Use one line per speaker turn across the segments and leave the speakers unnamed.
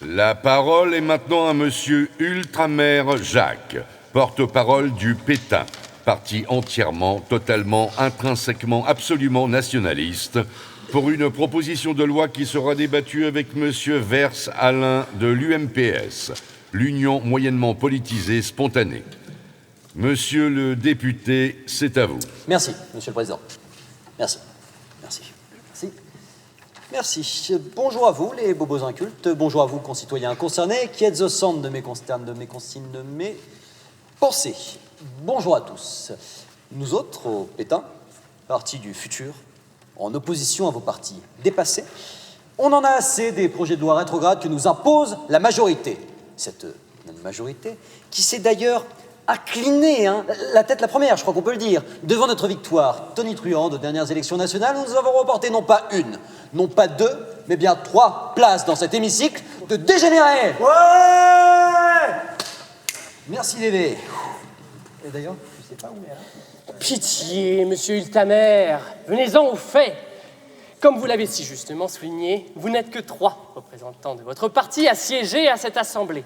La parole est maintenant à Monsieur Ultramère Jacques, porte-parole du Pétain, parti entièrement, totalement, intrinsèquement, absolument nationaliste, pour une proposition de loi qui sera débattue avec Monsieur Vers Alain de l'UMPS, l'Union moyennement politisée spontanée. Monsieur le député, c'est à vous.
Merci, Monsieur le Président. Merci. Bonjour à vous, les bobos incultes. Bonjour à vous, concitoyens concernés, qui êtes au centre de mes consignes, de mes pensées. Bonjour à tous. Nous autres, au Pétain, parti du futur, en opposition à vos partis dépassés, on en a assez des projets de loi rétrogrades que nous impose la majorité. Cette même majorité qui s'est d'ailleurs inclinée, la tête la première, je crois qu'on peut le dire, devant notre victoire tonitruante aux dernières élections nationales où nous avons remporté non pas une, non pas deux, mais bien 3 places dans cet hémicycle de dégénérés.
Ouais!
Merci Dédé. Et d'ailleurs, je sais pas où elle est.
Pitié, monsieur Ultramère, venez-en au fait. Comme vous l'avez si justement souligné, vous n'êtes que 3 représentants de votre parti à siéger à cette assemblée.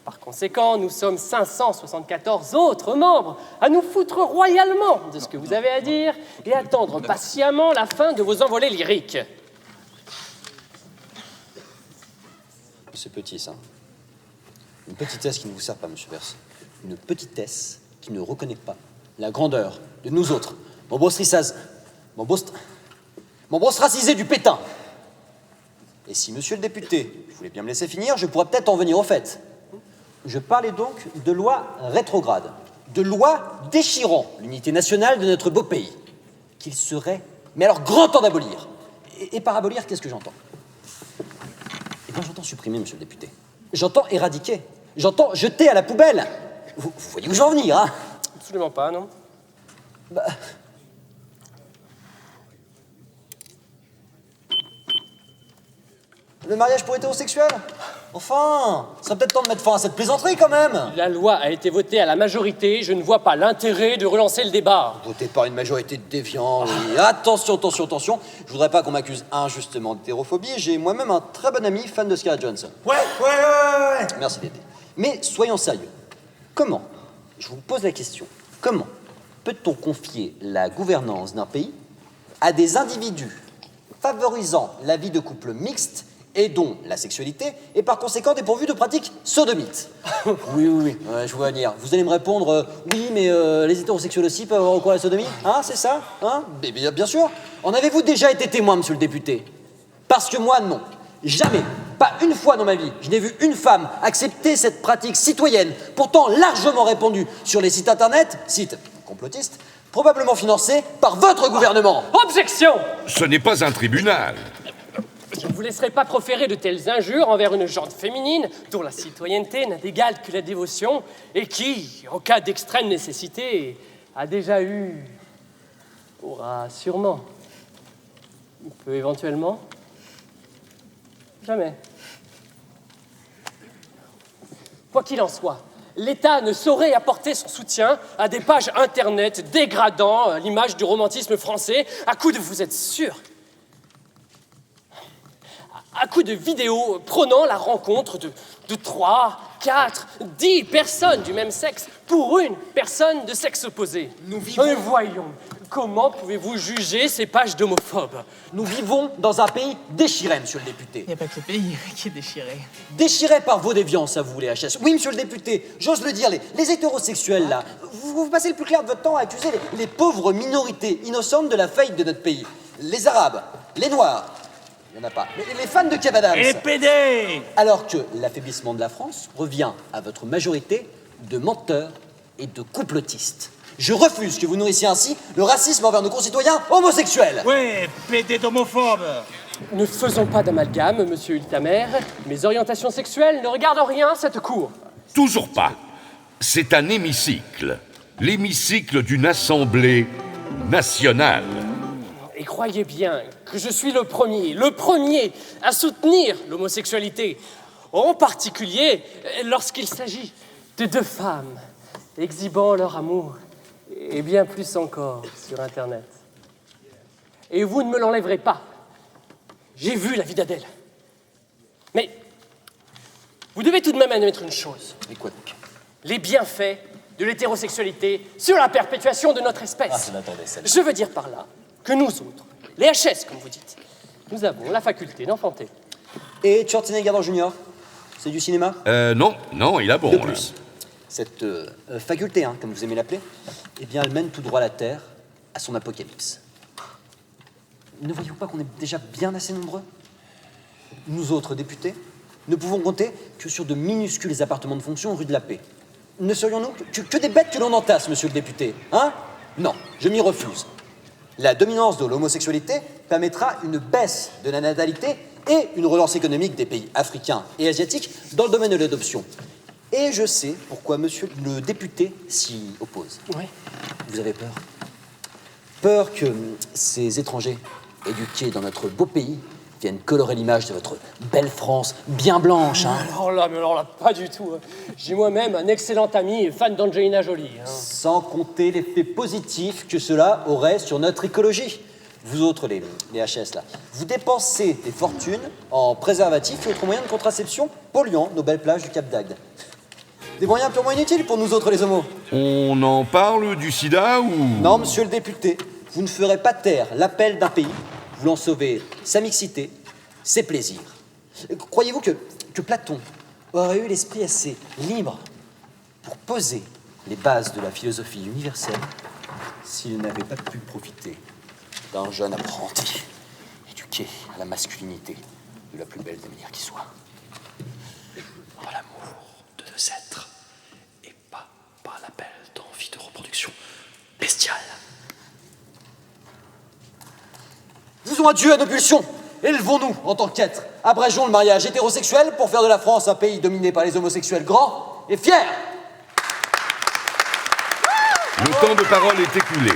Par conséquent, nous sommes 574 autres membres à nous foutre royalement de ce que vous avez à dire et attendre patiemment la fin de vos envolées lyriques.
C'est petit, ça. Une petitesse qui ne vous sert pas, monsieur Vers. Une petitesse qui ne reconnaît pas la grandeur de nous autres. Mon ostracisé du Pétain. Et si, monsieur le député, vous voulez bien me laisser finir, je pourrais peut-être en venir au fait. Je parlais donc de loi rétrograde, de loi déchirant l'unité nationale de notre beau pays, qu'il serait, mais alors, grand temps d'abolir. Et par abolir, qu'est-ce que j'entends? Eh bien, j'entends supprimer, monsieur le député. J'entends éradiquer. J'entends jeter à la poubelle. Vous voyez où je veux en venir, hein?
Absolument pas, non?
Le mariage pour hétérosexuels? Enfin, ça serait peut-être temps de mettre fin à cette plaisanterie, quand même.
La loi a été votée à la majorité, je ne vois pas l'intérêt de relancer le débat.
Votée par une majorité de déviants, oui. Attention. Je voudrais pas qu'on m'accuse injustement d'hétérophobie. J'ai moi-même un très bon ami fan de Scarlett Johansson.
Ouais.
Merci, Dédé. Mais soyons sérieux. Comment, je vous pose la question, comment peut-on confier la gouvernance d'un pays à des individus favorisant la vie de couple mixte et dont la sexualité est par conséquent dépourvue de pratiques sodomites? Oui, je vois venir. Vous allez me répondre, oui, mais les hétérosexuels aussi peuvent avoir recours à la sodomie? Hein, c'est ça? Hein? Bien sûr. En avez-vous déjà été témoin, monsieur le député? Parce que moi, non. Jamais, pas une fois dans ma vie, je n'ai vu une femme accepter cette pratique citoyenne, pourtant largement répandue sur les sites internet, sites complotistes, probablement financés par votre gouvernement.
Objection!
Ce n'est pas un tribunal.
Je ne vous laisserai pas proférer de telles injures envers une gente féminine dont la citoyenneté n'a d'égal que la dévotion et qui, en cas d'extrême nécessité, aura sûrement, peut éventuellement, jamais. Quoi qu'il en soit, l'État ne saurait apporter son soutien à des pages internet dégradant l'image du romantisme français à coup de, vous êtes sûr, à coup de vidéos prônant la rencontre de 3, 4, 10 personnes du même sexe pour une personne de sexe opposé.
Nous vivons...
Voyons, comment pouvez-vous juger ces pages d'homophobes?
Nous vivons dans un pays déchiré, monsieur le député.
Il n'y a pas que le pays qui est déchiré.
Déchiré par vos déviances, à vous, les HS. Oui, monsieur le député, j'ose le dire, les hétérosexuels, là, vous passez le plus clair de votre temps à accuser les pauvres minorités innocentes de la faillite de notre pays. Les Arabes, les Noirs, il n'y en a pas, les fans de Kev Adams.
Et les PD!
Alors que l'affaiblissement de la France revient à votre majorité de menteurs et de complotistes. Je refuse que vous nourrissiez ainsi le racisme envers nos concitoyens homosexuels.
Ouais, PD d'homophobes!
Ne faisons pas d'amalgame, monsieur Ultramère. Mes orientations sexuelles ne regardent en rien cette cour.
Toujours pas. C'est un hémicycle. L'hémicycle d'une assemblée nationale.
Et croyez bien que je suis le premier à soutenir l'homosexualité, en particulier lorsqu'il s'agit de 2 femmes exhibant leur amour, et bien plus encore sur Internet. Et vous ne me l'enlèverez pas. J'ai vu la vie d'Adèle. Mais Vous devez tout de même admettre une chose.
Mais quoi donc?
Les bienfaits de l'hétérosexualité sur la perpétuation de notre espèce.
Ah, je l'attendais, celle-là.
Je veux dire par là que nous autres, les HS comme vous dites, nous avons la faculté d'enfanter.
Et Schwarzenegger dans Junior? C'est du cinéma?
Non, il a bon.
De
là.
plus. Cette faculté, hein, comme vous aimez l'appeler, eh bien, elle mène tout droit la Terre à son apocalypse. Ne voyez-vous pas qu'on est déjà bien assez nombreux? Nous autres députés ne pouvons compter que sur de minuscules appartements de fonction rue de la Paix. Ne serions-nous que des bêtes que l'on entasse, monsieur le député? Hein? Non, je m'y refuse. La dominance de l'homosexualité permettra une baisse de la natalité et une relance économique des pays africains et asiatiques dans le domaine de l'adoption. Et je sais pourquoi monsieur le député s'y oppose.
Oui.
Vous avez peur? Peur que ces étrangers éduqués dans notre beau pays viennent colorer l'image de votre belle France bien blanche, hein?
Mais alors là, pas du tout. J'ai moi-même un excellent ami et fan d'Angelina Jolie. Hein.
Sans compter l'effet positif que cela aurait sur notre écologie. Vous autres, les HS, là, vous dépensez des fortunes en préservatifs et autres moyens de contraception polluant nos belles plages du Cap d'Agde. Des moyens purement inutiles pour nous autres, les homos.
On en parle du sida ou...
Non, monsieur le député, vous ne ferez pas taire l'appel d'un pays voulant sauver sa mixité, ses plaisirs. Croyez-vous que Platon aurait eu l'esprit assez libre pour poser les bases de la philosophie universelle s'il n'avait pas pu profiter d'un jeune apprenti éduqué à la masculinité de la plus belle des manières qui soit?
Par l'amour de nos êtres et pas par l'appel d'envie de reproduction bestiale.
Disons adieu à nos pulsions. Élevons-nous en tant qu'êtres. Abrégeons le mariage hétérosexuel pour faire de la France un pays dominé par les homosexuels grands et fiers.
Le temps de parole est écoulé.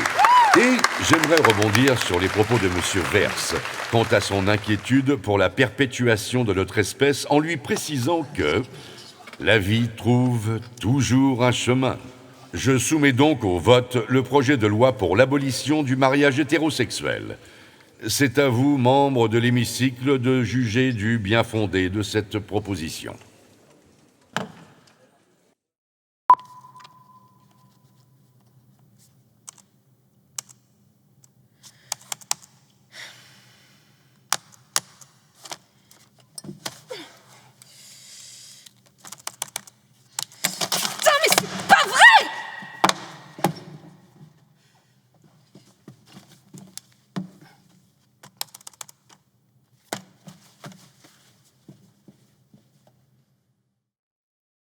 Et j'aimerais rebondir sur les propos de M. Verse quant à son inquiétude pour la perpétuation de notre espèce en lui précisant que la vie trouve toujours un chemin. Je soumets donc au vote le projet de loi pour l'abolition du mariage hétérosexuel. C'est à vous, membres de l'hémicycle, de juger du bien fondé de cette proposition.